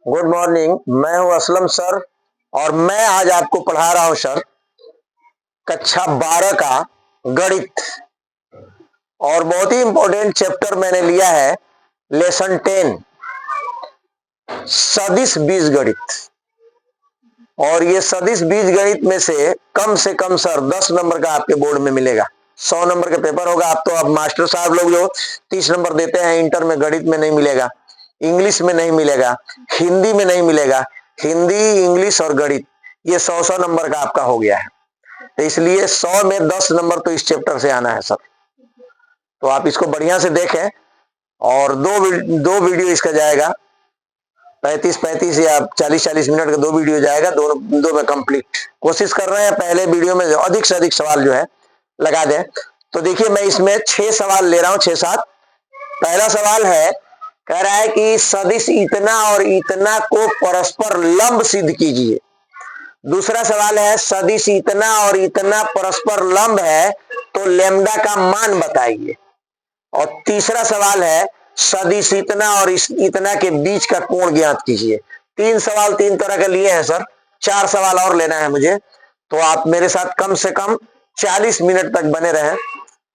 Good morning. मैं हूं Aslam sir और मैं आज आपको पढ़ा रहा हूं सर कक्षा 12 का गणित। और बहुत ही इंपॉर्टेंट चैप्टर मैंने लिया है लेसन 10 सदिश बीजगणित। और ये सदिश बीजगणित में से कम सर 10 नंबर का आपके बोर्ड में मिलेगा। 100 नंबर का पेपर होगा। आप तो अब मास्टर साहब लोग जो 30 नंबर देते हैं इंटर में, गणित में नहीं मिलेगा, इंग्लिश में नहीं मिलेगा, हिंदी में नहीं मिलेगा। हिंदी, इंग्लिश और गणित ये 100 नंबर का आपका हो गया है। तो इसलिए 100 में 10 नंबर तो इस चैप्टर से आना है सर। तो आप इसको बढ़िया से देखें। और दो वीडियो इसका जाएगा, 35 या 40 मिनट का 2 वीडियो जाएगा, दो में कंप्लीट कोशिश कर रहे हैं। पहले वीडियो में अधिक से अधिक सवाल जो है लगा दें। तो देखिए मैं इसमें 6 सवाल ले रहा हूं, 6-7। पहला सवाल है, कह रहा है कि सदिश इतना और इतना को परस्पर लंब सिद्ध कीजिए। दूसरा सवाल है, सदिश इतना और इतना परस्पर लंब है तो लैम्डा का मान बताइए। और तीसरा सवाल है, सदिश इतना और इतना के बीच का कोण ज्ञात कीजिए। 3 सवाल 3 तरह के लिए हैं सर। 4 सवाल और लेना है मुझे। तो आप मेरे साथ कम से कम 40 मिनट तक बने रहें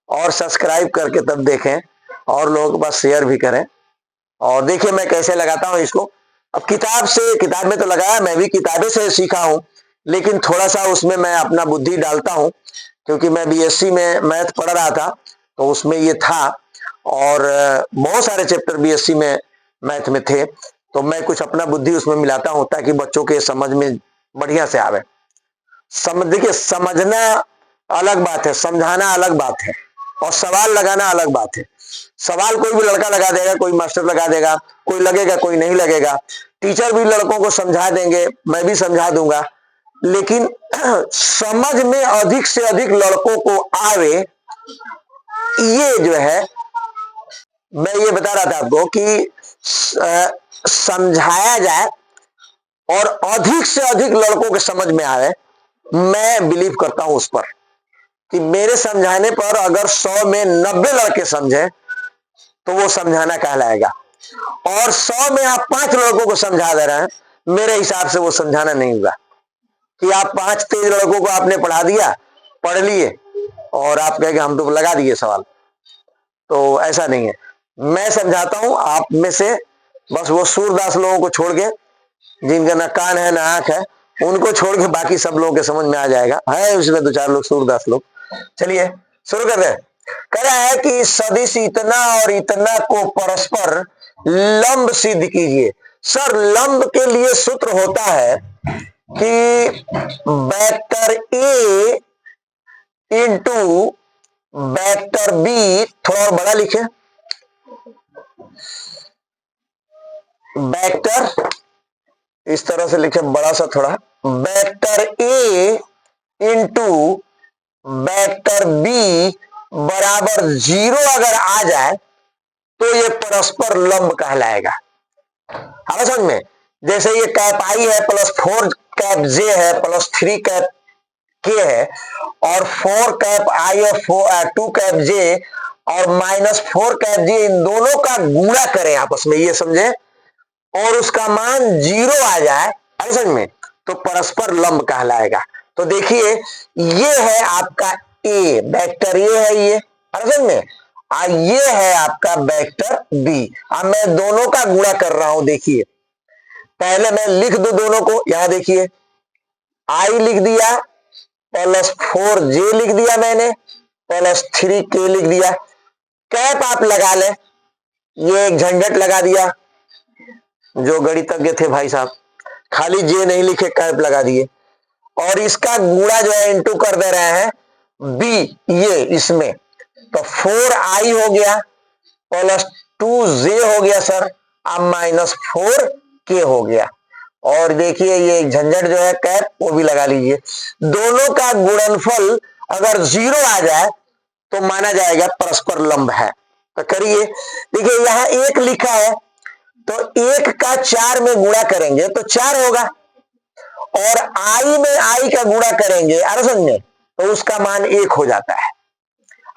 और सब्सक्राइब करके तब देखें और लोगों के पास शेयर भी करें। और देखिए मैं कैसे लगाता हूं इसको। अब किताब में तो लगाया, मैं भी किताबें से सीखा हूं, लेकिन थोड़ा सा उसमें मैं अपना बुद्धि डालता हूं क्योंकि मैं बीएससी में मैथ पढ़ रहा था तो उसमें ये था। और बहुत सारे चैप्टर बीएससी में मैथ में थे, तो मैं कुछ अपना बुद्धि उसमें मिलाता हूं ताकि बच्चों के समझ में बढ़िया से आवे। देखिए समझना अलग बात है, समझाना अलग बात है, और सवाल लगाना अलग बात है। सवाल कोई भी लड़का लगा देगा, कोई मास्टर लगा देगा, कोई लगेगा कोई नहीं लगेगा। टीचर भी लड़कों को समझा देंगे, मैं भी समझा दूंगा, लेकिन समझ में अधिक से अधिक लड़कों को आवे, ये जो है मैं ये बता रहा था आपको कि समझाया जाए और अधिक से अधिक लड़कों के समझ में आए। मैं बिलीव करता हूं उस पर कि मेरे समझाने पर अगर 100 में 90 लड़के समझे तो वो समझाना कहलाएगा। और 100 में आप 5 लड़कों को समझा दे रहे हैं, मेरे हिसाब से वो समझाना नहीं हुआ। कि आप 5 तेज लड़कों को आपने पढ़ा दिया, पढ़ लिए और आप कहेंगे हम तो लगा दिए सवाल, तो ऐसा नहीं है। मैं समझाता हूं, आप में से बस वो सूरदास लोगों को छोड़ के, जिनका ना कान है ना आंख है, उनको छोड़ के बाकी सब लोगों के समझ में आ जाएगा। है उसमें 2-4 लोग सूरदास लोग। चलिए शुरू कर रहे हैं। कह रहा है कि सदिश इतना और इतना को परस्पर लंब सिद्ध कीजिए। सर लंब के लिए सूत्र होता है कि वेक्टर ए इंटू वेक्टर बी, थोड़ा और बड़ा लिखे, वेक्टर इस तरह से लिखे बड़ा सा थोड़ा, वेक्टर ए इंटू वेक्टर बी बराबर 0 अगर आ जाए तो ये परस्पर लंब कहलाएगा। अब समझ में, जैसे ये कैप आई है प्लस 4 कैप जे है प्लस 3 कैप के है, और 4 कैप आई है 2 कैप जे और माइनस 4 कैप जे, इन दोनों का गुणा करें आपस में, ये समझे, और उसका मान 0 आ जाए समझ में, तो परस्पर लंब कहलाएगा। तो देखिए ये है आपका ए, वेक्टर ए है ये, समझ में, ये है आपका वेक्टर बी। अब मैं दोनों का गुणा कर रहा हूं। देखिए पहले मैं लिख दूं दोनों को, यहां देखिए आई लिख दिया प्लस 4 जे लिख दिया मैंने प्लस 3 के लिख दिया। कैप आप लगा ले, ये एक झंझट लगा दिया, जो गणितज्ञ थे भाई साहब खाली जे नहीं लिखे कैप लगा दिए। और इसका गुणा जो है इंटू कर दे रहे हैं बी, ये इसमें, तो 4i हो गया प्लस 2j हो गया सर, अब माइनस 4k हो गया। और देखिए ये झंझट जो है कैप वो भी लगा लीजिए। दोनों का गुणनफल अगर 0 आ जाए तो माना जाएगा परस्पर लंब है। तो करिए, देखिए यहां 1 लिखा है तो 1 का 4 में गुणा करेंगे तो 4 होगा, और आई में आई का गुणा करेंगे समझ में, तो उसका मान 1 हो जाता है।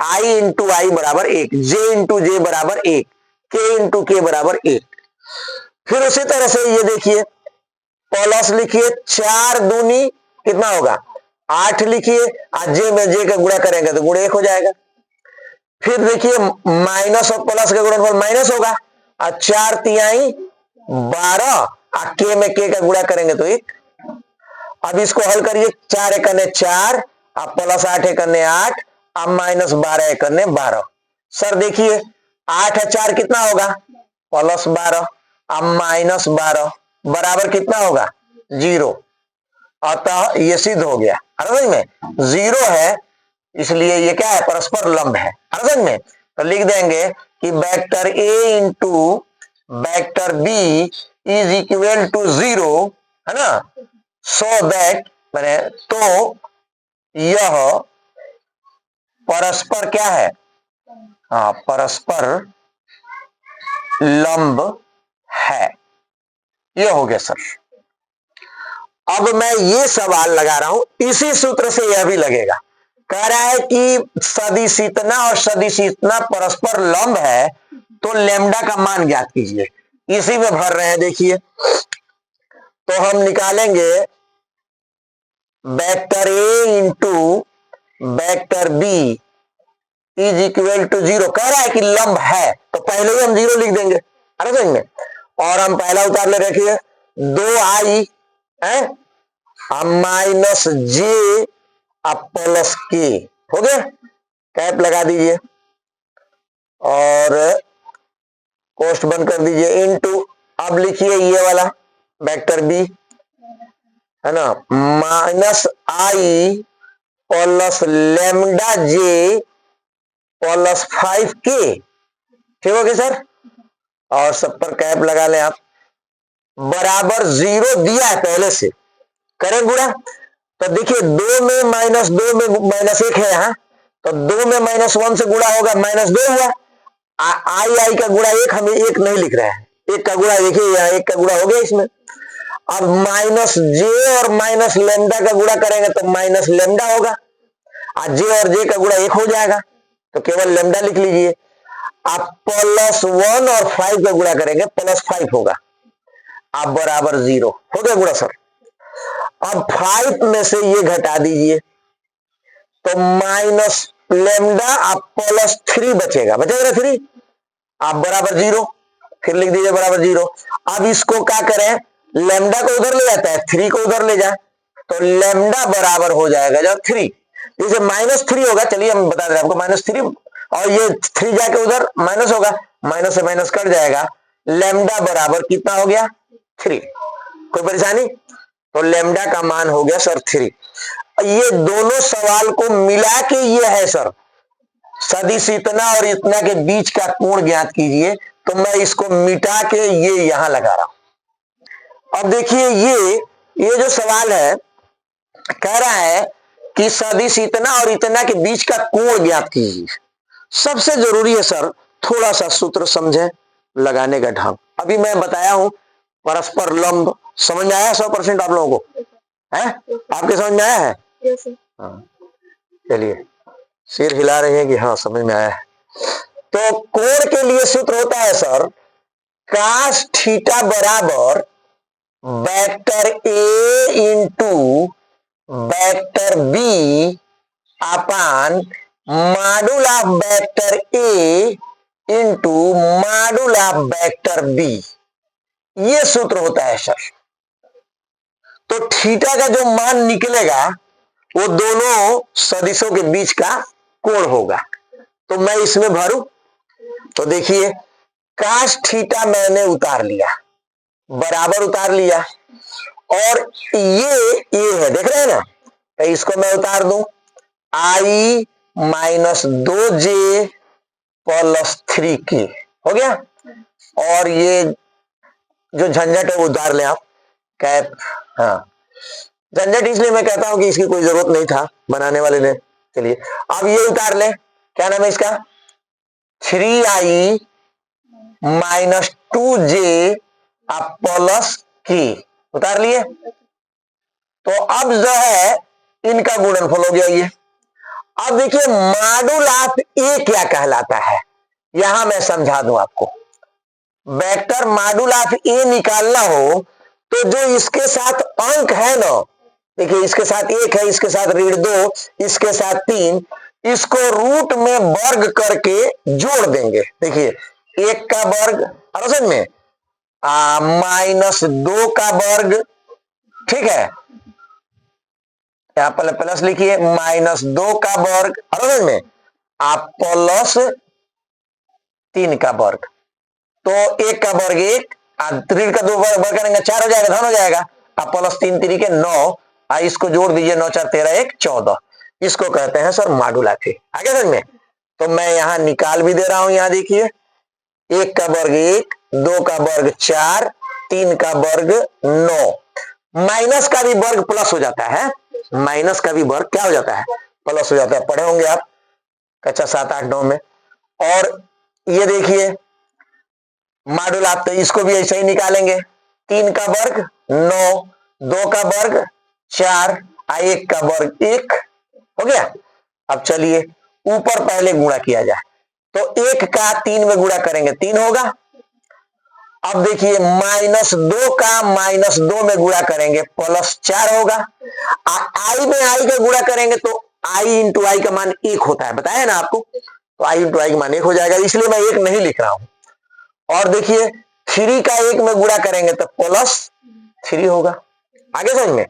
आई इंटू आई बराबर 1, जे इंटू जे बराबर 1, के इंटू के बराबर 1। फिर उसी तरह से ये देखिए प्लस लिखिए, 4 दूनी कितना होगा 8 लिखिए, आज जे में जे का गुणा करेंगे तो गुणे 1 हो जाएगा। फिर देखिए माइनस और प्लस का गुणनफल माइनस होगा, और 4 तिहाई 12, और के में के का गुणा करेंगे तो 1। अब इसको हल करिए, 4 एकने 4, अब प्लस 8 एकने 8, अब माइनस 12 एकने 12। सर देखिए 8 और 4 कितना होगा प्लस 12, अब माइनस 12 बराबर कितना होगा 0। अतः ये सिद्ध हो गया, समझ में 0 है, इसलिए ये क्या है परस्पर लंब है, समझ में। तो लिख देंगे कि vector A into vector B is equal to 0, है ना। सो दैट मैंने तो यह परस्पर क्या है, हाँ परस्पर लंब है। यह हो गया सर। अब मैं ये सवाल लगा रहा हूं, इसी सूत्र से यह भी लगेगा। कह रहा है कि सदिश इतना और सदिश इतना परस्पर लंब है, तो लेमडा का मान ज्ञात कीजिए। इसी में भर रहे हैं, देखिए तो हम निकालेंगे vector A into vector B is equal to 0। कह रहा है कि लंब है, तो पहले ही हम 0 लिख देंगे, अरे समझ में। और हम पहला उतार ले रखिए 2i है माइनस जे प्लस के, हो गया, कैप लगा दीजिए और कोष्ठ बंद कर दीजिए, इनटू अब लिखिए ये वाला वेक्टर बी है ना माइनस आई प्लस लेमडा जे प्लस 5k, ठीक हो गया सर। और सब पर कैप लगा लें आप, बराबर 0 दिया है पहले से, करें गुणा। तो देखिए 2 में माइनस 2 में माइनस 1 है यहाँ, तो 2 में माइनस 1 से गुणा होगा -2 हुआ। आई आई का गुणा 1 हमें 1 नहीं लिख रहे हैं, 1 का गुणा देखिए यहाँ 1 का गुणा हो गया इसमें। अब माइनस जे और माइनस लेमडा का गुणा करेंगे तो माइनस लेमडा होगा, और जे और जे का गुणा 1 हो जाएगा, तो केवल लेमडा लिख लीजिए। आप +1 और 5 का गुणा करेंगे +5 होगा, आप बराबर 0 हो गया गुणा सर। अब 5 में से ये घटा दीजिए, तो माइनस लेमडा आप +3 बचेगा, 3 आप बराबर 0, फिर लिख दीजिए बराबर 0। अब इसको क्या करें, लेमडा को उधर ले जाता है, 3 को उधर ले जाए, तो लेमडा बराबर हो जाएगा जब 3, जैसे -3 होगा, चलिए हम बता दें आपको -3, और ये 3 जाके उधर माइनस होगा, माइनस से माइनस कट जाएगा, लेमडा बराबर कितना हो गया 3। कोई परेशानी, तो लेमडा का मान हो गया सर 3। ये दोनों सवाल को मिला के ये है सर, सदिश इतना और इतना के बीच का कोण ज्ञात कीजिए, तो मैं इसको मिटा के ये यहां लगा रहा हूं। अब देखिए ये जो सवाल है कह रहा है कि सदिश इतना और इतना के बीच का कोण ज्ञात कीजिए। सबसे जरूरी है सर थोड़ा सा सूत्र समझें, लगाने का ढंग। अभी मैं बताया हूं परस्पर लंब, समझ में आया 100% आप लोगों को है, आपके समझ में आया है? हाँ चलिए, सिर हिला रही है कि हाँ समझ में आया है। तो कोण के लिए सूत्र होता है सर cos थीटा बराबर vector A into vector B upon modulus of vector A into modulus of vector B, ये सूत्र होता है सर। तो थीटा का जो मान निकलेगा वो दोनों सदिशों के बीच का कोण होगा। तो मैं इसमें भरूं, तो देखिए cos थीटा मैंने उतार लिया, बराबर उतार लिया, और ये है देख रहे हैं ना, तो इसको मैं उतार दूं i -2j + 3k, हो गया। और ये जो झंझट है वो उतार लें आप, कैप, हाँ झंझट इसलिए मैं कहता हूं कि इसकी कोई जरूरत नहीं था बनाने वाले ने। चलिए अब ये उतार ले, क्या नाम है इसका 3i -2j + k, उतार लिए। तो अब जो है इनका गुणनफल हो गया ये। अब देखिए मॉडुल ऑफ ए क्या कहलाता है, यहां मैं समझा दूं आपको। वेक्टर मॉड्यूल ऑफ ए निकालना हो तो जो इसके साथ अंक है ना, देखिए इसके साथ 1 है, इसके साथ ऋण 2, इसके साथ 3, इसको रूट में वर्ग करके जोड़ देंगे। देखिए 1 का वर्ग समझ में, -2 का वर्ग, ठीक है, यहां पर प्लस लिखिए, -2 का वर्ग समझ में, आप प्लस 3 का वर्ग, तो 1 का वर्ग 1, 3 का 2 वर्ग करेंगे 4 हो जाएगा, धन हो जाएगा, आप प्लस 3 3 के 9, इसको जोड़ दीजिए, 9 4 13 1 14, इसको कहते हैं सर मॉड्यूलस। आगे समझ में, तो मैं यहां निकाल भी दे रहा हूं, यहां देखिए 1 का वर्ग 1, 2 का वर्ग 4, 3 का वर्ग 9, माइनस का भी वर्ग प्लस हो जाता है, माइनस का भी वर्ग क्या हो जाता है, प्लस हो जाता है, पढ़े होंगे आप कक्षा 7 8 9 में। और ये देखिए मॉड्यूल, आप तो इसको भी ऐसे ही निकालेंगे, 3 का वर्ग 9, 2 का वर्ग 4, 1 का वर्ग 1 हो गया। अब चलिए ऊपर पहले गुणा किया जाए, तो 1 का 3 में गुणा करेंगे 3 होगा। अब देखिए -2 का -2 में गुणा करेंगे +4 होगा। आई में आई का गुणा करेंगे तो आई इंटू आई का मान 1 होता है, बताया ना आपको, तो आई इंटू आई का मान 1 हो जाएगा, इसलिए मैं 1 नहीं लिख रहा हूं। और देखिए 3 का 1 में गुणा करेंगे तो +3 होगा। आगे समझ में,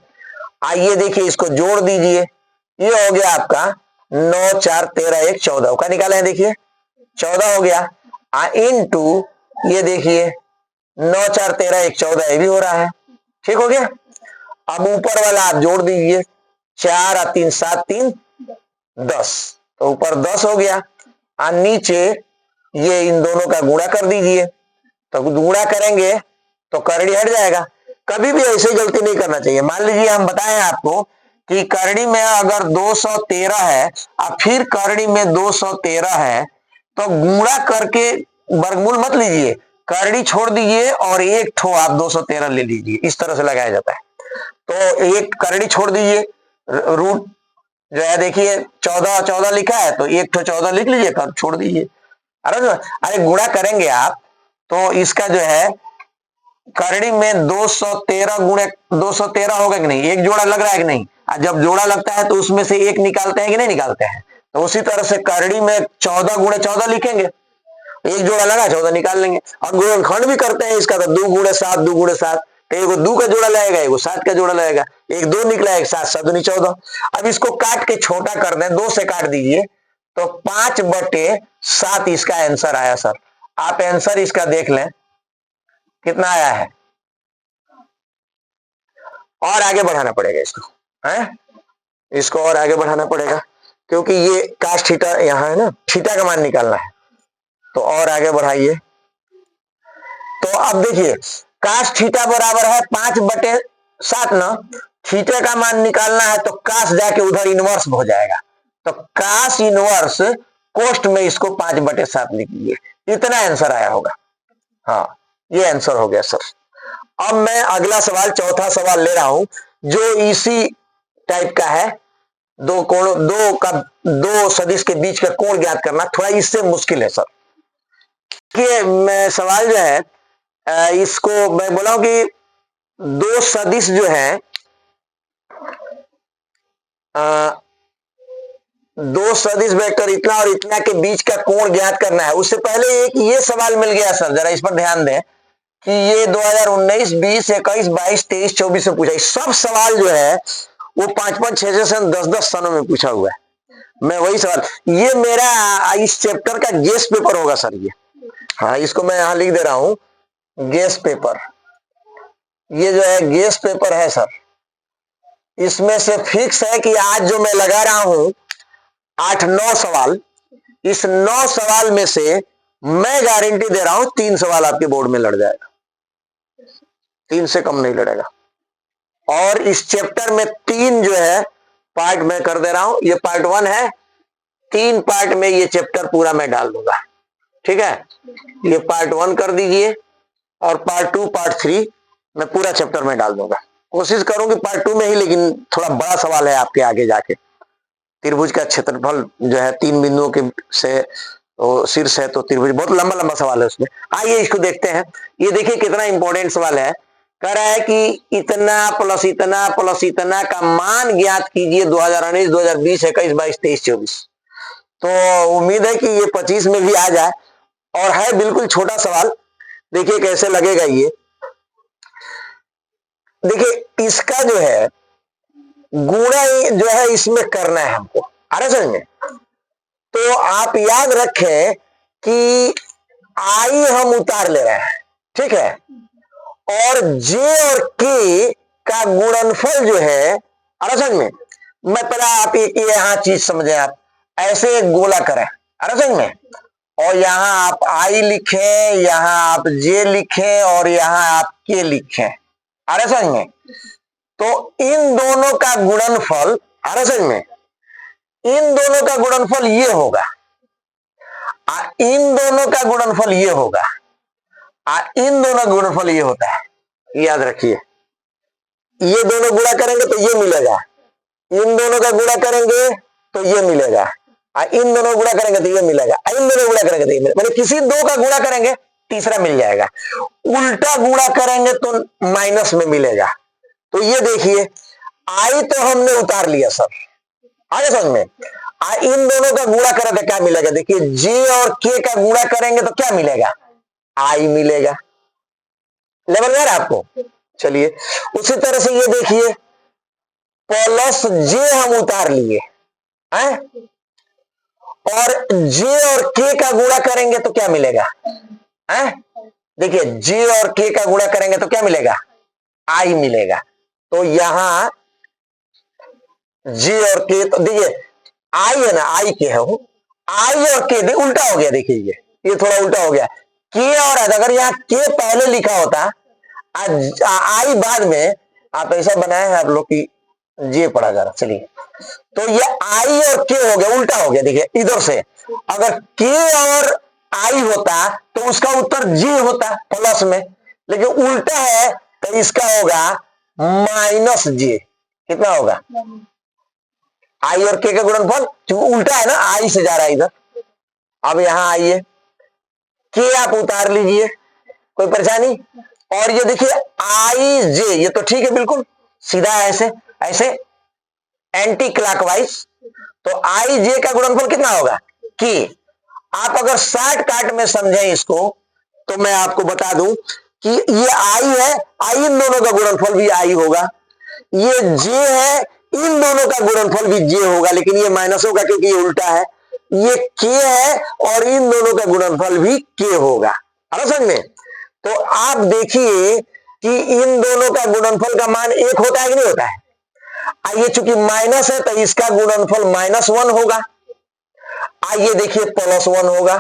आइए देखिए इसको जोड़ दीजिए, ये हो गया आपका 9 4 13 1 14 का निकाले हैं, देखिए 14 हो गया, इनटू ये देखिए 9 4 13 1 14, ये भी हो रहा है, ठीक हो गया। अब ऊपर वाला आप जोड़ दीजिए, 4 और 3 7 3 10, तो ऊपर 10 हो गया, और नीचे ये इन दोनों का गुणा कर दीजिए, तो गुणा करेंगे तो करड़ी हट जाएगा। कभी भी ऐसे गलती नहीं करना चाहिए। मान लीजिए हम बताएं आपको कि करड़ी में अगर 213 है और फिर करड़ी में 213 है, तो गुणा करके वर्गमूल मत लीजिए, करड़ी छोड़ दीजिए और एक ठो आप 213 ले लीजिए, इस तरह से लगाया जाता है। तो एक करड़ी छोड़ दीजिए, रूट जो है देखिए 14 14 लिखा है, तो एक ठो 14 लिख लीजिए, कर छोड़ दीजिए। अरे गुणा करेंगे आप तो इसका जो है करड़ी में 213 गुणे 213 होगा कि नहीं, एक जोड़ा लग रहा है कि नहीं, जब जोड़ा लगता है तो उसमें से एक निकालते हैं कि नहीं निकालते हैं, तो उसी तरह से करड़ी में 14 गुणे 14 लिखेंगे, एक जोड़ा लगा 14 निकाल लेंगे। और गुणनखंड भी करते हैं इसका, तो 2 गुणे 7 2 गुणे 7, तो एगो 2 का जोड़ा लगेगा, एगो 7 का जोड़ा लगेगा, एक 2 निकला, एक 7 7 दूनी 14। अब इसको काट के छोटा कर दें, 2 से काट दीजिए, तो 5/7 इसका आंसर आया सर। आप आंसर इसका देख लें कितना आया है, और आगे बढ़ाना पड़ेगा इसको, है इसको और आगे बढ़ाना पड़ेगा, क्योंकि ये काश थीटा यहाँ है ना, थीटा का मान निकालना है, तो और आगे बढ़ाइए। तो अब देखिए काश थीटा बराबर है 5/7 ना, थीटा का मान निकालना है तो काश जाके उधर इनवर्स हो जाएगा, तो काश इनवर्स कोष्ट में इसको 5/7 लिख लीजिए, इतना आंसर आया होगा। हाँ ये आंसर हो गया सर। अब मैं अगला सवाल, चौथा सवाल ले रहा हूं, जो इसी टाइप का है, दो सदिश के बीच का कोण ज्ञात करना, थोड़ा इससे मुश्किल है सर। कि मैं सवाल जो है इसको मैं बोला हूं कि दो सदिश जो है, दो सदिश वेक्टर इतना और इतना के बीच का कोण ज्ञात करना है। उससे पहले एक ये सवाल मिल गया सर, जरा इस पर ध्यान दें कि ये 2019 20 21 22 23 24 में पूछा, सब सवाल जो है वो 5 6 से 10 स्थानों में पूछा हुआ है। मैं वही सवाल, ये मेरा इस चैप्टर का गेस पेपर होगा सर ये, हाँ इसको मैं यहां लिख दे रहा हूं, गेस पेपर। ये जो है गेस पेपर है सर, इसमें से फिक्स है कि आज जो मैं लगा रहा हूं 8-9 सवाल, इस 9 सवाल में से मैं गारंटी दे रहा हूं 3 सवाल आपके बोर्ड में लड़ जाएगा, 3 से कम नहीं लड़ेगा। और इस चैप्टर में 3 जो है पार्ट मैं कर दे रहा हूं, ये पार्ट 1 है, 3 पार्ट में ये चैप्टर पूरा मैं डाल दूंगा, ठीक है। ये पार्ट 1 कर दीजिए और पार्ट 2 पार्ट 3 मैं पूरा चैप्टर में डाल दूंगा। कोशिश करूंगी पार्ट 2 में ही, लेकिन थोड़ा बड़ा सवाल है आपके आगे जाके। त्रिभुज का क्षेत्रफल जो है 3 बिंदुओं के से तो शीर्ष है तो त्रिभुज, बहुत लंबा लंबा सवाल है उसमें। आइए इसको देखते हैं। ये देखिए कितना इंपॉर्टेंट सवाल है। कह रहा है कि इतना प्लस इतना प्लस इतना का मान ज्ञात कीजिए 2019, 2020, 21, 22, 23, 24। तो उम्मीद है कि ये 25 में भी आ जाए, और है बिल्कुल छोटा सवाल। देखिए कैसे लगेगा ये। देखिए इसका जो है गुणा जो है इसमें करना है हमको, आ रहा समझ में। तो आप याद रखें कि आई हम उतार ले रहे हैं, ठीक है, और जे और के का गुणनफल जो है, आ रहा समझ में। मैं पहला आप ये यहां चीज समझे, आप ऐसे एक गोला करें, आ रहा समझ में, और यहां आप आई लिखें, यहां आप जे लिखें, और यहां आप के लिखें, आ रहा समझ में। तो इन दोनों का गुणनफल, आ रहा समझ में, इन दोनों का गुणनफल ये होगा, इन दोनों का गुणनफल ये होगा, इन दोनों का गुणनफल ये होता है। याद रखिए, ये दोनों गुणा करेंगे तो ये मिलेगा, इन दोनों का गुणा करेंगे तो ये मिलेगा, इन दोनों गुणा करेंगे तो ये मिलेगा, इन दोनों गुणा करेंगे तो ये मिलेगा, मतलब किसी दो का गुणा करेंगे तीसरा मिल जाएगा। उल्टा गुणा करेंगे तो माइनस में मिलेगा। तो ये देखिए आई तो हमने उतार लिया सर, आगे समझ में। इन दोनों का गुणा करें तो क्या मिलेगा, देखिए जे और के का गुणा करेंगे तो क्या मिलेगा, आई मिलेगा। लेवल में आपको, चलिए उसी तरह से ये देखिए प्लस जे हम उतार लिए हैं, और जे और के का गुणा करेंगे तो क्या मिलेगा, हैं? देखिए जे और के का गुणा करेंगे तो क्या मिलेगा, आई मिलेगा। तो यहां जे और के, तो देखिए आई है ना, आई के है, आई और के उल्टा हो गया, देखिए ये थोड़ा उल्टा हो गया। के और अगर यहाँ के पहले लिखा होता, आई बाद में, आप ऐसा बनाए हैं आप लोग की जे पढ़ा जा रहा, चलिए। तो ये आई और के हो गया, उल्टा हो गया। देखिए इधर से अगर के और आई होता तो उसका उत्तर जे होता प्लस में, लेकिन उल्टा है तो इसका होगा माइनस जे। कितना होगा, आई और के का गुणनफल, क्योंकि उल्टा है ना, आई से जा रहा है इधर। अब यहां आइए, के आप उतार लीजिए, कोई परेशानी। और ये देखिए आई जे, ये तो ठीक है बिल्कुल सीधा है, ऐसे ऐसे एंटी क्लॉकवाइज। तो आई जे का गुणनफल कितना होगा, के। आप अगर शॉर्ट काट में समझें इसको तो मैं आपको बता दूं कि ये आई है, आई इन दोनों का गुणनफल भी आई होगा, ये जे है, इन दोनों का गुणनफल भी जे होगा, लेकिन ये माइनस होगा क्योंकि ये उल्टा है। ये के है और इन दोनों का गुणनफल भी के होगा, समझ में। तो आप देखिए कि इन दोनों का गुणनफल का मान एक होता है कि नहीं होता है। आइए चूंकि माइनस है तो इसका गुणनफल -1 होगा। आइए देखिए +1 होगा,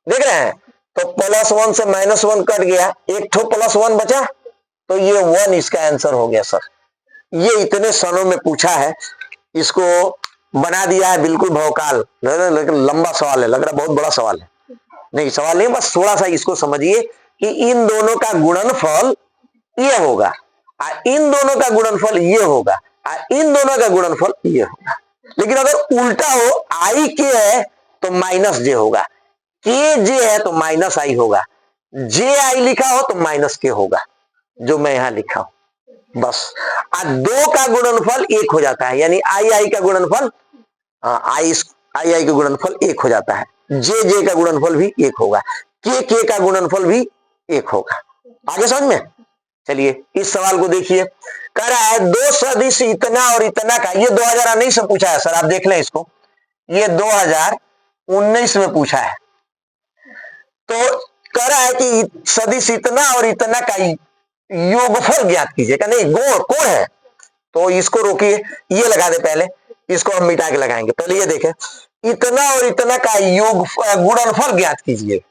देख रहे हैं। तो +1 से -1 कट गया, एक ठो +1 बचा, तो ये 1 इसका आंसर हो गया सर। ये इतने क्षणों में पूछा है, इसको बना दिया है बिल्कुल भौकाल, लेकिन लंबा सवाल है, लग रहा बहुत बड़ा सवाल है। नहीं सवाल नहीं, बस थोड़ा सा इसको समझिए कि इन दोनों का गुणनफल ये होगा, इन दोनों का गुणनफल ये होगा, इन दोनों का गुणनफल ये होगा। लेकिन अगर उल्टा हो, आई के है तो माइनस जे होगा, के जे है तो माइनस आई होगा, जे आई लिखा हो तो माइनस के होगा, जो मैं यहां लिखा हूं। बस दो का गुणनफल एक हो जाता है, यानी आई आई का गुणनफल, आई आई का गुणनफल एक हो जाता है, जे जे का गुणनफल भी एक होगा, के का गुणनफल भी एक होगा। आगे समझ में। चलिए इस सवाल को देखिए, कह रहा है दो सदिश इतना और इतना का, ये 2019 में पूछा है सर, आप देख लें इसको, ये 2019 में पूछा है। तो कह रहा है कि सदिश इतना और इतना का योगफल ज्ञात कीजिएगा, नहीं कोण है, तो इसको रोकिए, ये लगा दे पहले, इसको हम मिटा के लगाएंगे। पहले ये देखें, इतना और इतना का योग गुणनफल ज्ञात कीजिए,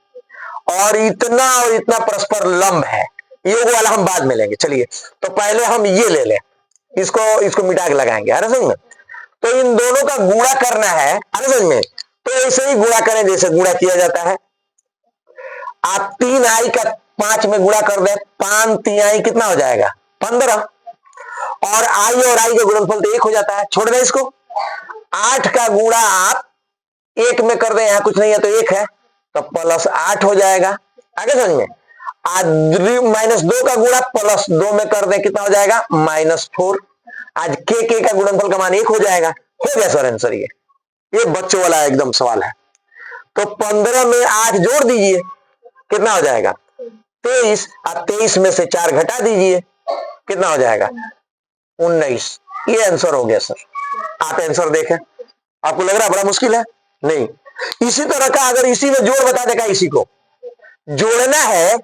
और इतना और इतना परस्पर लंब है, योग वाला हम बाद में लेंगे। चलिए तो पहले हम ये ले लें, इसको मिटा के लगाएंगे, अरे समझ में। तो इन दोनों का गुणा करना है, अरे समझ में। तो ऐसे ही गुणा करें जैसे गुणा किया जाता है। आप 3 आई का 5 में गुणा कर दें, 5 3 आई कितना हो जाएगा 15, और आई और आई का गुणनफल तो 1 हो जाता है, छोड़ दें इसको। 8 का गुणा आप 1 में कर दें, यहां कुछ नहीं है तो 1 है, तो +8 हो जाएगा। आगे समझ में? आज -2 का गुणा +2 में कर दे, कितना हो जाएगा? -4। आज के का गुणनफल का मान 1 हो जाएगा। हो गया सर आंसर। ये बच्चों वाला एकदम सवाल है। तो 15 में 8 जोड़ दीजिए, कितना हो जाएगा? 23। अब 23 में से 4 घटा दीजिए, कितना हो जाएगा? 19। ये आंसर हो गया सर। आप आंसर देखें। आपको लग रहा है बड़ा मुश्किल है? नहीं। इसी तरह का अगर इसी में जोड़ बता देगा, इसी को जोड़ना है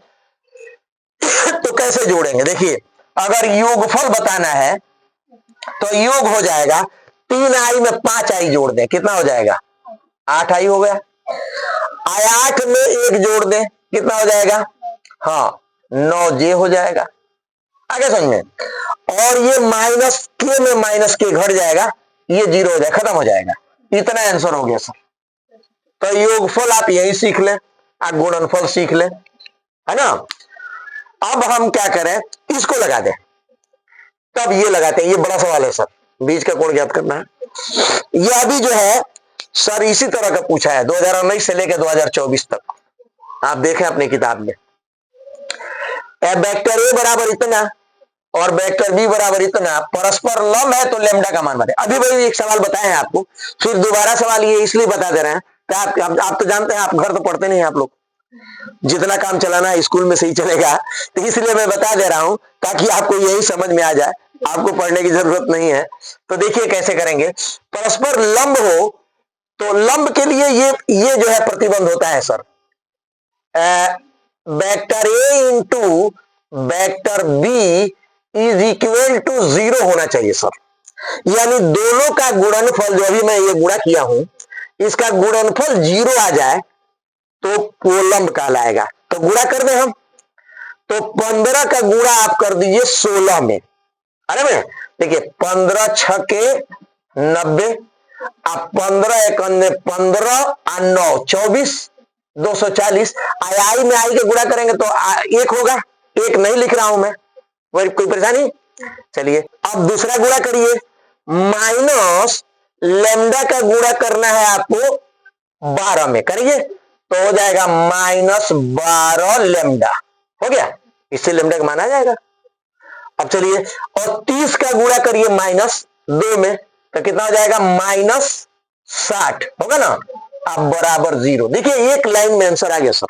तो कैसे जोड़ेंगे? देखिए, अगर योगफल बताना है तो योग हो जाएगा 3i में 5i जोड़ दें, कितना हो जाएगा? 8i हो गया। 8 में 1 जोड़ दें, कितना हो जाएगा? हाँ, 9j हो जाएगा। आगे समझ में? और ये -k में -k घट जाएगा, ये 0 हो जाएगा, खत्म हो जाएगा। इतना आंसर हो गया सर। तो योगफल आप यही सीख लें, आप गुणनफल सीख लें, है ना? अब हम क्या करें, इसको लगा दें। तब ये लगाते हैं, ये बड़ा सवाल है सर, बीज का कोण ज्ञात करना है। यह भी जो है सर इसी तरह का पूछा है 2019 से लेकर 2024 तक। आप देखें अपनी किताब में, वेक्टर ए बराबर इतना और वेक्टर बी बराबर इतना परस्पर लंब है तो लेमडा का मान बताए। अभी भाई एक सवाल बताए हैं आपको, फिर दोबारा सवाल ये इसलिए बता दे रहे हैं कि आप तो जानते हैं, आप घर तो पढ़ते नहीं हैं आप लोग, जितना काम चलाना है स्कूल में सही चलेगा, तो इसलिए मैं बता दे रहा हूं ताकि आपको यही समझ में आ जाए, आपको पढ़ने की जरूरत नहीं है। तो देखिए कैसे करेंगे। परस्पर लंब हो तो लंब के लिए ये जो है प्रतिबंध होता है sir, vector A into vector B is equal to 0 होना चाहिए सर। यानी दोनों का गुणनफल, जो अभी मैं ये गुणा किया हूं, इसका गुणनफल 0 आ जाए तो वो लंब कहलाएगा। तो गुणा कर दें हम, तो 15 का गुणा आप कर दीजिए 16 में। अरे में देखिए 15 6 के 90, अब 15 1 15 और 9 24, 240। आई में आई के गुणा करेंगे तो 1 होगा। 1 नहीं लिख रहा हूं मैं, कोई परेशानी? चलिए अब दूसरा गुणा करिए, माइनस लेमडा का गुणा करना है आपको 12 में, करिए तो हो जाएगा -12 लेमडा। हो गया, इससे लेमडा का मान आ जाएगा। अब चलिए और 30 का गुणा करिए -2 में, तो कितना हो जाएगा? -60 होगा ना। अब बराबर 0। देखिए एक लाइन में आंसर आ गया सर,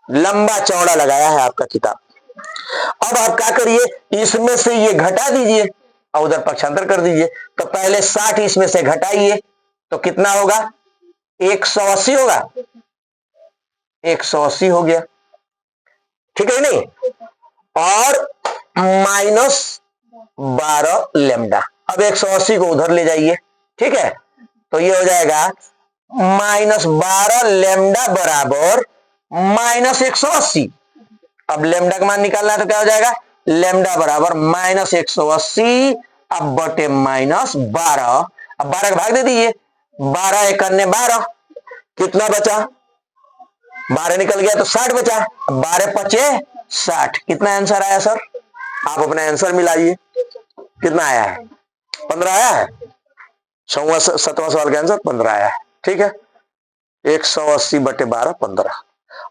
लंबा चौड़ा लगाया है आपका किताब। अब आप क्या करिए, इसमें से ये घटा दीजिए और उधर पक्षांतर कर दीजिए। तो पहले 60 इसमें से घटाइए तो कितना होगा? 180 होगा। 180 हो गया, ठीक है नहीं? और -12 लेमडा। अब 180 को उधर ले जाइए, ठीक है? तो ये हो जाएगा -12 लेमडा बराबर -180। अब लेमडा का मान निकालना है तो क्या हो जाएगा? लेमडा बराबर -180 अब बटे -12। अब 12 का भाग दे दीजिए, 12 1 12, कितना बचा? 12 निकल गया तो 60 बचा। 12 पचे 60। कितना आंसर आया सर? आप अपना आंसर मिलाइए, कितना आया है? 15 आया है। 7वां सवाल का आंसर 15 आया है, ठीक है? 180 बटे 12 15।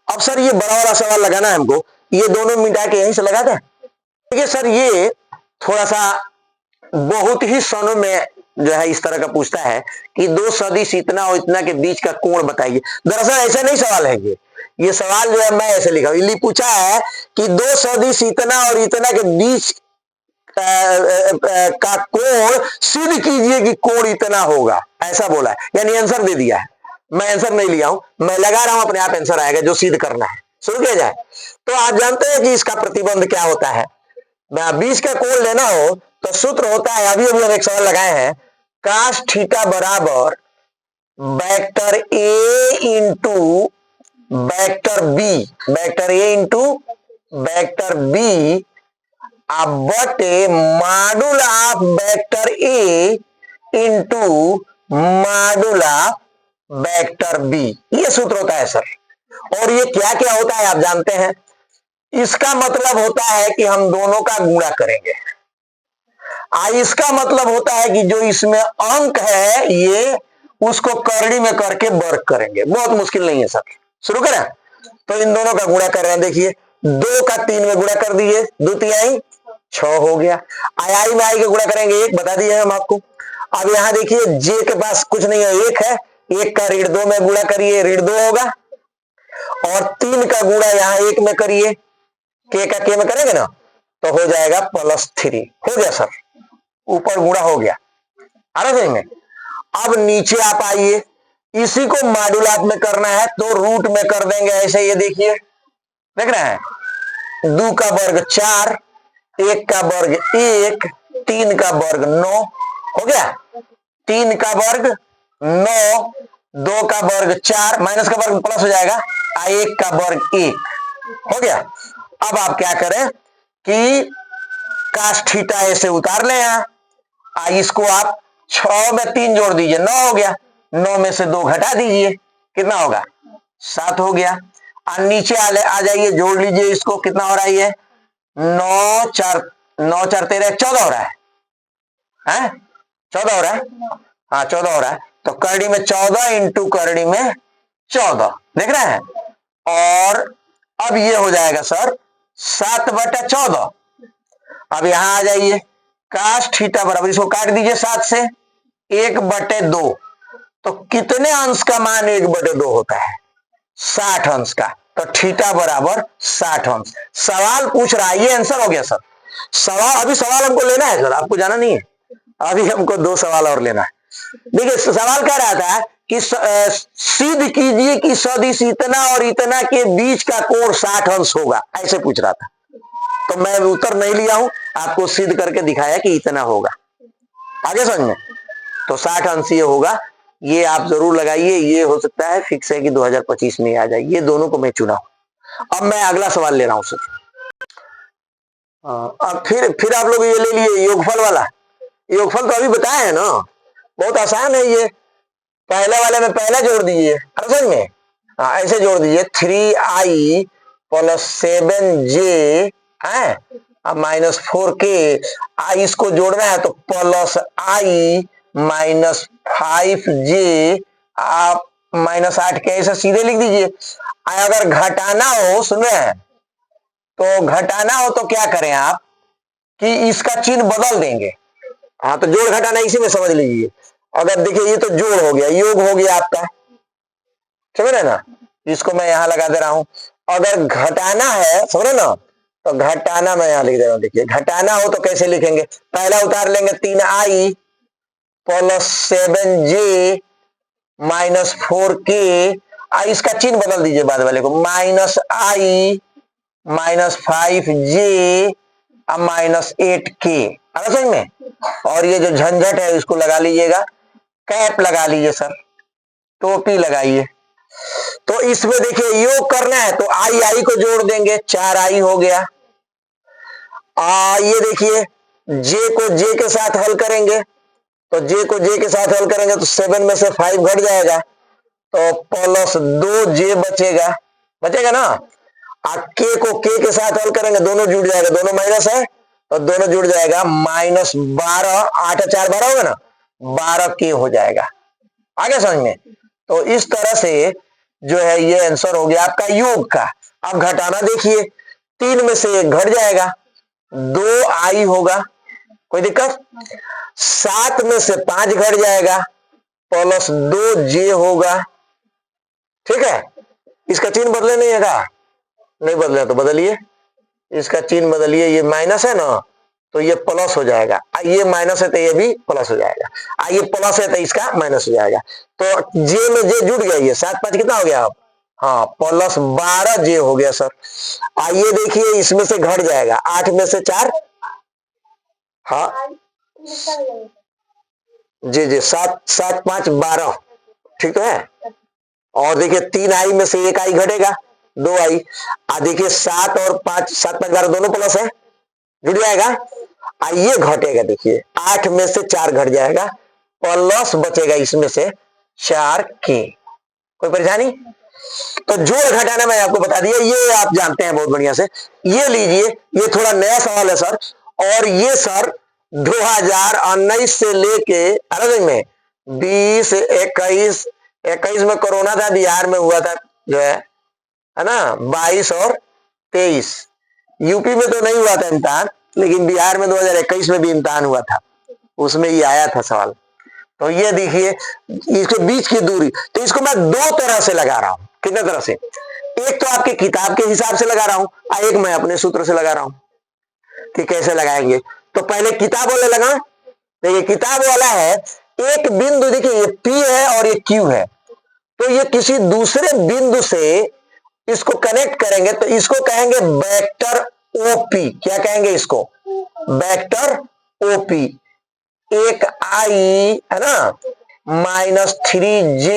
अब सर ये बड़ा वाला सवाल लगाना है हमको, ये दोनों मिटा के यहीं से लगा दें। देखिए सर ये थोड़ा सा बहुत ही सनों में जो है इस तरह का पूछता है कि 2 सदिश इतना और इतना के बीच का कोण बताइए। दरअसल ऐसा नहीं सवाल है, ये सवाल जो है मैं ऐसे लिखा हूं, पूछा है कि 2 सदिश इतना और इतना के बीच का कोण सिद्ध कीजिए कि कोण इतना होगा, ऐसा बोला है। यानी आंसर दे दिया है, मैं आंसर नहीं लिया हूं, मैं लगा रहा हूं, अपने आप आंसर आएगा जो सिद्ध करना है। शुरू किया जाए। तो आप जानते हैं कि इसका प्रतिबंध क्या होता है। बीच का कोण लेना हो तो सूत्र होता है, अभी हम एक सवाल लगाए हैं, काश थीटा बराबर वेक्टर ए इंटू वेक्टर बी, वेक्टर ए इंटू वेक्टर बी बटे modulus of vector A into modulus of vector B. ये सूत्र होता है सर। और ये क्या क्या होता है आप जानते हैं? इसका मतलब होता है कि हम दोनों का गुणा करेंगे। इसका मतलब होता है कि जो इसमें अंक है ये उसको करड़ी में करके वर्क करेंगे, बहुत मुश्किल नहीं है सर। शुरू करें, तो इन दोनों का गुणा कर रहे हैं, देखिए 2 का 3 में गुणा कर दीजिए, 2 तिहाई 6 हो गया। आई में आई के गुणा करेंगे 1, बता दिए हम आपको। अब यहां देखिए जे के पास कुछ नहीं है, 1 है, 1 का ऋण 2 में गुणा करिए, ऋण 2 होगा, और 3 का गुणा यहां 1 में करिए, के का के में करेंगे ना तो हो जाएगा +3। हो गया सर, ऊपर गुणा हो गया, आ रहा समझ में। अब नीचे आप आइए, इसी को मॉड्यूलात में करना है तो रूट में कर देंगे ऐसे, ये देखिए देख रहे हैं, 2 का वर्ग 4, 1 का वर्ग 1, 3 का वर्ग 9 हो गया, 3 का वर्ग 9, 2 का वर्ग 4, माइनस का वर्ग प्लस हो जाएगा, 1 का वर्ग 1 हो गया। अब आप क्या करें कि काश थीटा ऐसे उतार लें यहां, इसको आप 6 में 3 जोड़ दीजिए, 9 हो गया, 9 में से 2 घटा दीजिए, कितना होगा 7 हो गया। और नीचे आ जाइए, जोड़ लीजिए इसको, कितना हो रहा है ये 9 4 13 14 हो रहा है 14 हो रहा है, हाँ 14 हो रहा है। तो करड़ी में 14 इंटू करड़ी में 14, देख रहे हैं। और अब ये हो जाएगा सर 7/14। अब यहां आ जाइए, काश थीटा बराबर, इसको काट दीजिए 7 से, 1/2, तो कितने अंश का मान 1/2 होता है 60 अंश का, तो थीटा बराबर 60 अंश। सवाल पूछ रहा है, ये आंसर हो गया सर। अभी सवाल हमको लेना है सर, आपको जाना नहीं है, अभी हमको 2 सवाल और लेना है। देखिए सवाल कह रहा था कि सिद्ध कीजिए कि सदिश इतना और इतना के बीच का कोण 60 अंश होगा, ऐसे पूछ रहा था। तो मैं उत्तर नहीं लिया हूं, आपको सिद्ध करके दिखाया कि इतना होगा, आगे समझ में। तो 60 अंश ये होगा, ये आप जरूर लगाइए, ये हो सकता है फिक्स है कि 2025 में आ जाए, ये दोनों को मैं चुना हूं। अब मैं अगला सवाल ले रहा हूं सर। अब फिर आप लोग ये ले लिए योगफल वाला। योगफल तो अभी बताया है ना, बहुत आसान है ये। पहले वाले में पहला जोड़ दीजिए, समझ में, ऐसे जोड़ दीजिए 3i + 7j है -4k, इसको जोड़ना है तो +i -5j आप -8k ऐसा सीधे लिख दीजिए। अगर घटाना हो, सुन रहे हैं, तो घटाना हो तो क्या करें आप कि इसका चिन्ह बदल देंगे। हाँ तो जोड़ घटाना इसी में समझ लीजिए। अगर देखिए ये तो जोड़ हो गया, योग हो गया आपका, समझ रहे ना, इसको मैं यहां लगा दे रहा हूं। अगर घटाना है, समझ रहे ना, तो घटाना मैं यहां लिख दे रहा हूं। देखिए घटाना हो तो कैसे लिखेंगे, पहला उतार लेंगे 3i + 7j -4k, इसका चिन्ह बदल दीजिए बाद वाले को, -i -5j -8k, समझ में। और ये जो झंझट है इसको लगा लीजिएगा, कैप लगा लीजिए सर, टोपी लगाइए। तो इसमें देखिए योग करना है तो आई को जोड़ देंगे, 4i हो गया। ये देखिए जे को जे के साथ हल करेंगे, तो जे को जे के साथ हल करेंगे तो 7 में से 5 घट जाएगा, तो +2j बचेगा ना। के को के साथ हल करेंगे, दोनों जुड़ जाएगा, दोनों माइनस है तो दोनों जुड़ जाएगा, -12, 8 4 12 होगा ना, 12k हो जाएगा, आगे समझ में। तो इस तरह से जो है ये आंसर हो गया आपका योग का। अब घटाना देखिए, 3 में से 1 घट जाएगा, 2i होगा, कोई दिक्कत। 7 में से 5 घट जाएगा, +2j होगा, ठीक है। इसका चिन्ह बदले नहीं है का, नहीं बदला तो बदलिए, इसका चिन्ह बदलिए, ये माइनस है ना तो ये प्लस हो जाएगा, ये माइनस है तो ये भी प्लस हो जाएगा, ये प्लस है तो इसका माइनस हो जाएगा। तो जे में जे जुड़ गया, ये 7 5 कितना हो गया आप, हाँ +12j हो गया सर। आइए देखिए इसमें से घट जाएगा, 8 में से 4, हाँ जी 7 7 5 12, ठीक तो है। और देखिए 3i में से 1i घटेगा, 2i, देखिए 7 और 5, 7 5 12 दोनों प्लस है, जुड़ जाएगा। ये घटेगा, देखिए 8 में से 4 घट जाएगा, प्लस बचेगा इसमें से 4k, कोई परेशानी। तो जोड़ घटाना मैं आपको बता दिया, ये आप जानते हैं बहुत बढ़िया से। ये लीजिए, ये थोड़ा नया सवाल है सर, और ये सर 2019 से लेके में 20, 21, 21 में कोरोना था, बिहार में हुआ था जो है ना, 22 और 23। यूपी में तो नहीं हुआ था इम्तिहान, लेकिन बिहार में 2021 में भी इम्तिहान हुआ था, उसमें ये आया था सवाल। तो ये देखिए इसके बीच की दूरी, तो इसको मैं दो तरह से लगा रहा हूं। कितने तरह से? एक तो आपके किताब के हिसाब से लगा रहा हूं, और एक मैं अपने सूत्र से लगा रहा हूं कि कैसे लगाएंगे। तो पहले किताब वाले लगा। देखिए किताब वाला है, एक बिंदु, देखिए ये P है और ये Q है, तो ये किसी दूसरे बिंदु से इसको कनेक्ट करेंगे, तो इसको कहेंगे वेक्टर OP। क्या कहेंगे इसको? Vector OP। एक I है ना, -3J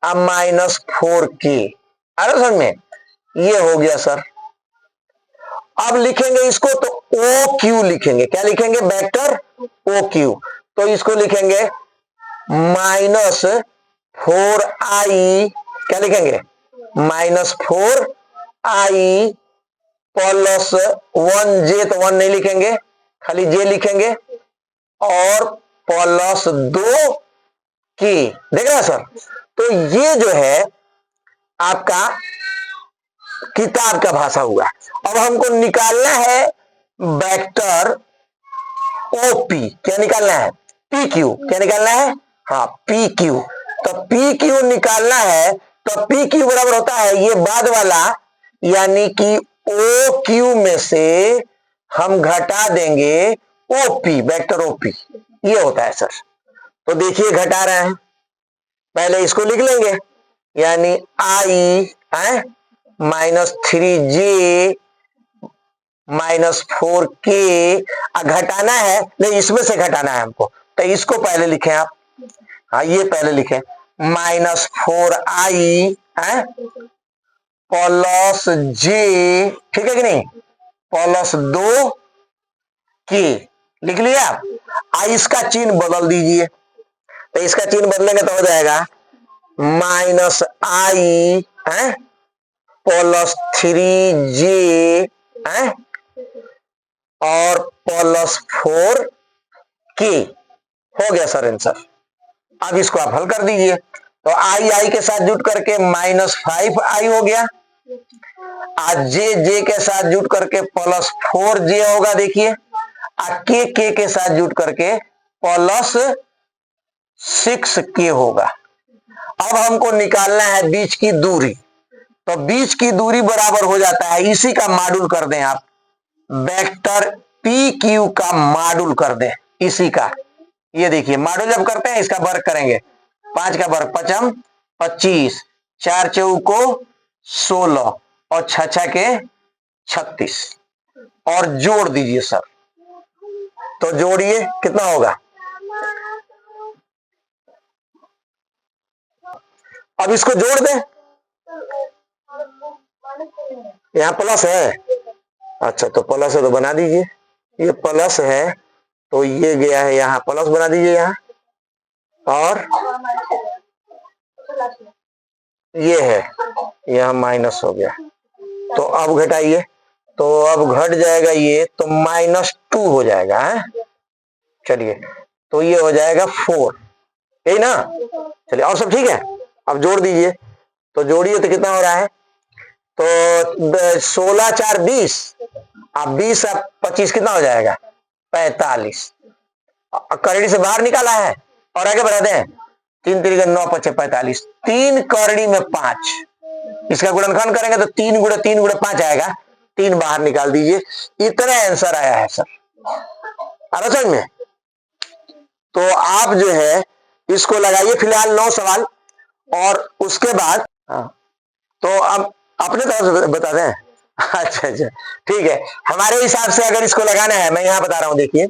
अब -4K। आ रहा समझ में? ये हो गया सर। अब लिखेंगे इसको तो OQ लिखेंगे। क्या लिखेंगे? Vector OQ। तो इसको लिखेंगे -4I, क्या लिखेंगे? -4I प्लस 1J, तो 1 नहीं लिखेंगे, खाली J लिखेंगे, और प्लस 2K। देख रहे हैं सर? तो ये जो है आपका किताब का भाषा हुआ। अब हमको निकालना है वेक्टर OP। क्या निकालना है? PQ। क्या निकालना है? हाँ, PQ। तो PQ निकालना है, तो PQ बराबर होता है ये बाद वाला, यानी कि OQ में से हम घटा देंगे OP, वेक्टर OP। ये होता है सर। तो देखिए घटा रहे हैं, पहले इसको लिख लेंगे, यानी I है -3J -4K। घटाना है, नहीं इसमें से घटाना है हमको, तो इसको पहले लिखें आप। हाँ, ये पहले लिखें, -4I है प्लस J, ठीक है कि नहीं, प्लस 2K। लिख लिया आप? इसका चिन्ह बदल दीजिए, तो इसका चिन्ह बदलेंगे तो हो जाएगा -I है प्लस 3J है और प्लस 4K। हो गया सर आंसर। अब इसको आप हल कर दीजिए, तो I के साथ जुट करके -5I हो गया, आज J के साथ जुट करके प्लस 4J होगा, देखिए, K के साथ जुट करके प्लस 6K होगा। अब हमको निकालना है बीच की दूरी, तो बीच की दूरी बराबर हो जाता है, इसी का मॉड्यूल कर दें आप, वेक्टर PQ का मॉड्यूल कर दें, इसी का। ये देखिए मॉड्यूल जब करते हैं इसका वर्ग करेंगे, 5 का वर्ग 5 25, 4 चौको 16 और 6 के 36, और जोड़ दीजिए सर। तो जोड़िए, कितना होगा? अब इसको जोड़ दें, यहां प्लस है, अच्छा तो प्लस है तो बना दीजिए, ये प्लस है तो ये गया है यहां, प्लस बना दीजिए यहां, और ये है यहां माइनस हो गया, तो अब घटाइए, तो अब घट जाएगा ये, तो -2 हो जाएगा है। चलिए, तो ये हो जाएगा 4, यही ना? चलिए, और सब ठीक है। अब जोड़ दीजिए, तो जोड़िए तो कितना हो रहा है? तो 16 4 20, अब 20 अब 25 कितना हो जाएगा? 45। करड़ी से बाहर निकाला है, और आगे बढ़ाते हैं, 3 3 9 5 45, 3 करड़ी में 5, इसका गुणनखंड करेंगे तो 3 गुणे 3 गुणे 5 आएगा, 3 बाहर निकाल दीजिए। इतना आंसर आया है सर, आ समझ में? तो आप जो है इसको लगाइए फिलहाल 9 सवाल, और उसके बाद तो अब अपने तरफ से बता दें। अच्छा अच्छा, ठीक है, हमारे हिसाब से अगर इसको लगाना है, मैं यहां बता रहा हूं, देखिए,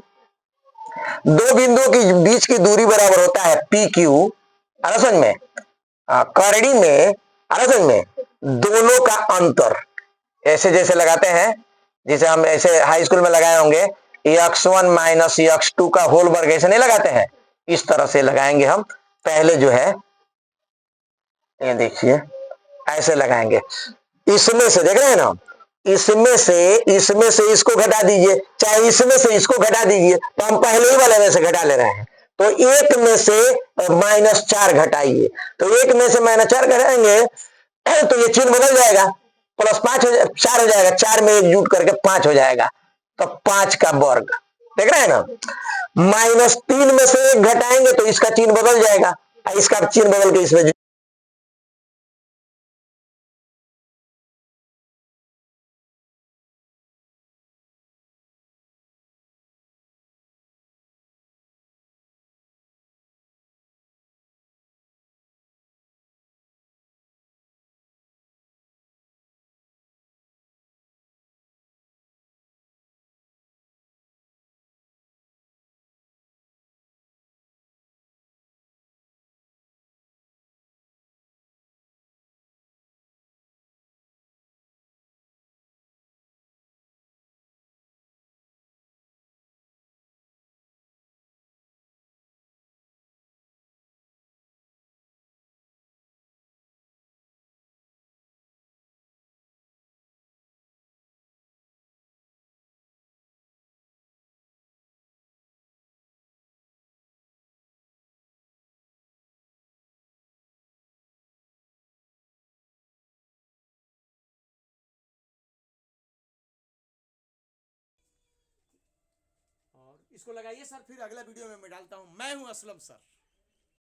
दो बिंदुओं के बीच की दूरी बराबर होता है PQ, समझ में? करड़ी में, समझ में, दोनों का अंतर, ऐसे जैसे लगाते हैं, जिसे हम ऐसे हाई स्कूल में लगाए होंगे, x1 माइनस x2 का होल वर्ग, ऐसे नहीं लगाते हैं, इस तरह से लगाएंगे हम। पहले जो है ये देखिए ऐसे लगाएंगे, इसमें से देख रहे हैं ना, इसमें से इसको घटा दीजिए, चाहे इसमें से इसको घटा दीजिए, तो हम पहले ही वाले में से घटा ले रहे हैं, तो एक में से -4 घटाइए, तो एक में से -4 घटाएंगे तो ये चिन्ह बदल जाएगा, +5 4 हो जाएगा, 4 में 1 जुट करके 5 हो जाएगा, तो 5 का वर्ग, देख रहे हैं ना। -3 में से 1 घटाएंगे तो इसका चिन्ह बदल जाएगा, इसका चिन्ह बदल के इसमें और इसको लगाइए सर, फिर अगला वीडियो में मैं डालता हूं। मैं हूं असलम सर।